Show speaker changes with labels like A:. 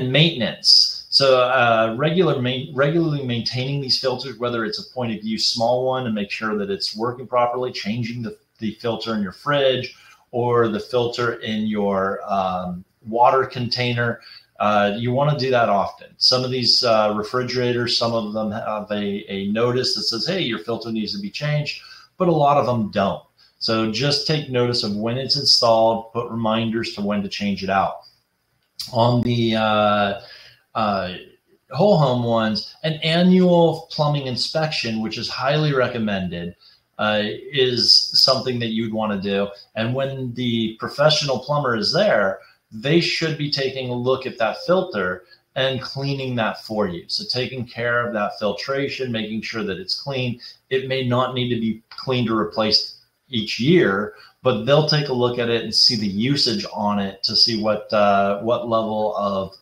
A: maintenance. So regularly maintaining these filters, whether it's a point of use small one, and make sure that it's working properly, changing the filter in your fridge or the filter in your water container. You want to do that often. Some of these refrigerators, some of them have a notice that says, hey, your filter needs to be changed, but a lot of them don't. So just take notice of when it's installed, put reminders to when to change it out. On the whole home ones, an annual plumbing inspection, which is highly recommended, is something that you'd want to do. And when the professional plumber is there, they should be taking a look at that filter and cleaning that for you. So taking care of that filtration, making sure that it's clean. It may not need to be cleaned or replaced each year, but they'll take a look at it and see the usage on it to see what level of